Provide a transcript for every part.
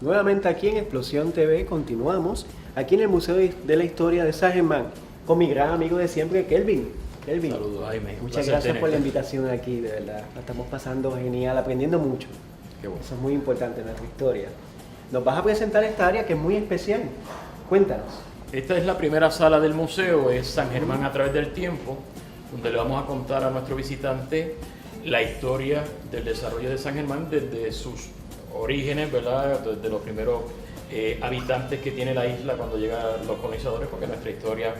Nuevamente aquí en Explosión TV continuamos aquí en el Museo de la Historia de San Germán con mi gran amigo de siempre, Kelvin. Kelvin, Saludos, Jaime. muchas gracias por la invitación aquí, de verdad. La estamos pasando genial, aprendiendo mucho. Qué bueno. Eso es muy importante en nuestra historia. Nos vas a presentar esta área que es muy especial. Cuéntanos. Esta es la primera sala del museo, es San Germán a través del tiempo, donde le vamos a contar a nuestro visitante la historia del desarrollo de San Germán desde sus orígenes, ¿verdad? Desde los primeros habitantes que tiene la isla cuando llegan los colonizadores, porque nuestra historia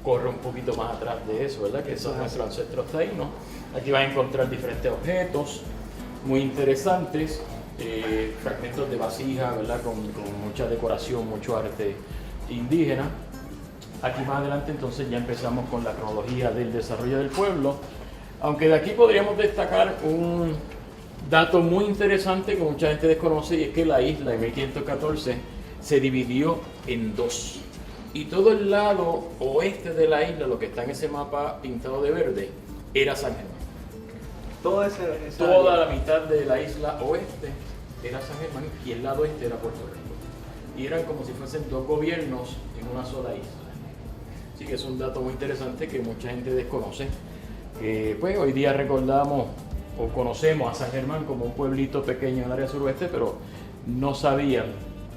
corre un poquito más atrás de eso, ¿verdad? Que son nuestros ancestros taínos. Aquí van a encontrar diferentes objetos muy interesantes, fragmentos de vasija, ¿verdad? Con mucha decoración, mucho arte indígena. Aquí más adelante entonces ya empezamos con la cronología del desarrollo del pueblo, aunque de aquí podríamos destacar un dato muy interesante que mucha gente desconoce, y es que la isla en 1514 se dividió en dos, y todo el lado oeste de la isla, lo que está en ese mapa pintado de verde, era San Germán. Toda la mitad de la isla oeste era San Germán y el lado este era Puerto Rico. Y eran como si fuesen dos gobiernos en una sola isla. Así que es un dato muy interesante que mucha gente desconoce. Pues hoy día recordamos o conocemos a San Germán como un pueblito pequeño en el área suroeste, pero no sabían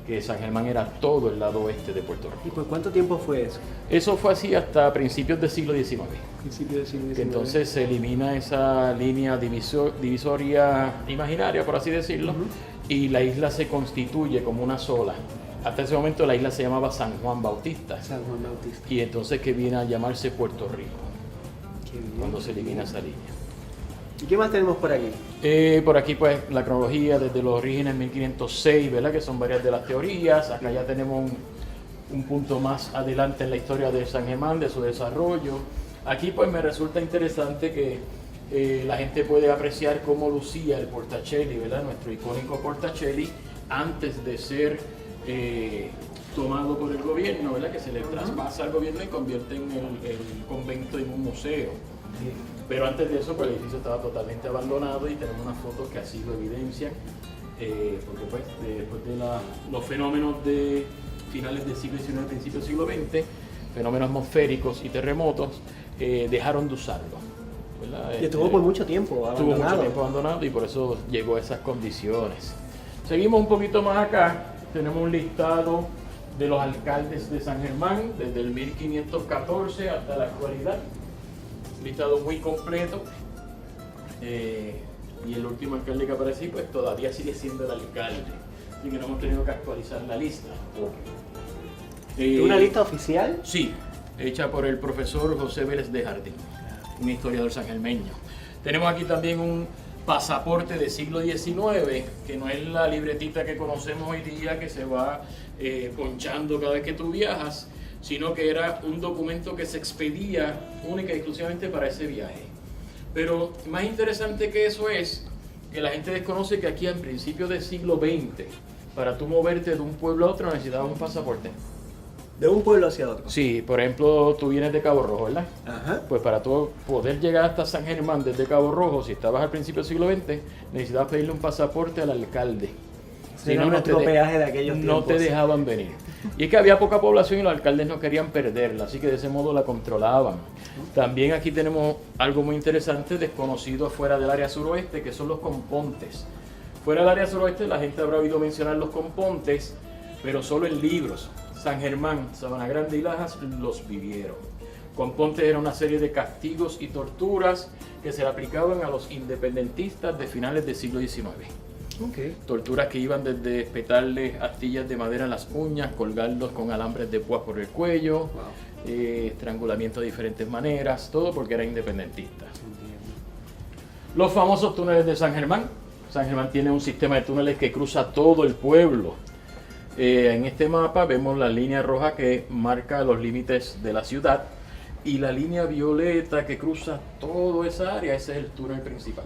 que San Germán era todo el lado oeste de Puerto Rico. ¿Y por cuánto tiempo fue eso? Eso fue así hasta principios del siglo XIX. Principio del siglo XIX. Que entonces se elimina esa línea divisoria imaginaria, por así decirlo, y la isla se constituye como una sola. Hasta ese momento la isla se llamaba San Juan Bautista. San Juan Bautista. Y entonces que viene a llamarse Puerto Rico, Qué bien, cuando se qué elimina bien. esa línea. ¿Y qué más tenemos por aquí? Por aquí pues la cronología desde los orígenes 1506, ¿verdad? Que son varias de las teorías. Acá ya tenemos un punto más adelante en la historia de San Germán, de su desarrollo. Aquí pues me resulta interesante que la gente puede apreciar cómo lucía el Portacelli, ¿verdad? Nuestro icónico Portacelli, antes de ser tomado por el gobierno, ¿verdad? Que se le traspasa al gobierno y convierte en el convento en un museo. Pero antes de eso, pues el edificio estaba totalmente abandonado y tenemos unas fotos que así lo evidencian, porque pues después de los fenómenos de finales del siglo XIX, principios del siglo XX, fenómenos atmosféricos y terremotos, dejaron de usarlo, ¿verdad? Y estuvo por mucho tiempo abandonado. Estuvo mucho tiempo abandonado y por eso llegó a esas condiciones. Seguimos un poquito más acá, tenemos un listado de los alcaldes de San Germán desde el 1514 hasta la actualidad. Listado muy completo, y el último alcalde que aparece pues todavía sigue siendo el alcalde, así que no hemos tenido que actualizar la lista. ¿Una lista oficial? Sí, hecha por el profesor José Vélez de Jardín, un historiador sangermeño. Tenemos aquí también un pasaporte del siglo XIX, que no es la libretita que conocemos hoy día que se va ponchando cada vez que tú viajas, sino que era un documento que se expedía única y exclusivamente para ese viaje. Pero más interesante que eso es que la gente desconoce que aquí en principios del siglo XX, para tú moverte de un pueblo a otro necesitabas un pasaporte. De un pueblo hacia otro. Sí, por ejemplo, tú vienes de Cabo Rojo, ¿verdad? Ajá. Pues para tú poder llegar hasta San Germán desde Cabo Rojo, si estabas al principio del siglo XX, necesitabas pedirle un pasaporte al alcalde. Si no, nuestro peaje de aquellos tiempos. No te dejaban venir. Y es que había poca población y los alcaldes no querían perderla, así que de ese modo la controlaban. También aquí tenemos algo muy interesante, desconocido fuera del área suroeste, que son los compontes. Fuera del área suroeste la gente habrá oído mencionar los compontes, pero solo en libros. San Germán, Sabana Grande y Lajas los vivieron. Compontes era una serie de castigos y torturas que se le aplicaban a los independentistas de finales del siglo XIX. Okay. Torturas que iban desde espetarles astillas de madera en las uñas, colgarlos con alambres de púas por el cuello, estrangulamiento de diferentes maneras, todo porque eran independentistas. Los famosos túneles de San Germán. San Germán tiene un sistema de túneles que cruza todo el pueblo. En este mapa vemos la línea roja que marca los límites de la ciudad y la línea violeta que cruza toda esa área, ese es el túnel principal.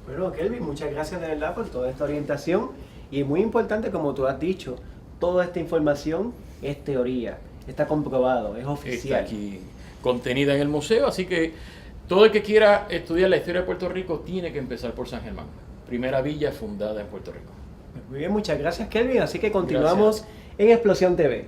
Bueno, Kelvin, muchas gracias de verdad por toda esta orientación, y muy importante, como tú has dicho, toda esta información es teoría, está comprobado, es oficial. Está aquí contenida en el museo, así que todo el que quiera estudiar la historia de Puerto Rico tiene que empezar por San Germán, primera villa fundada en Puerto Rico. Muy bien, muchas gracias Kelvin, así que continuamos en Explosión TV.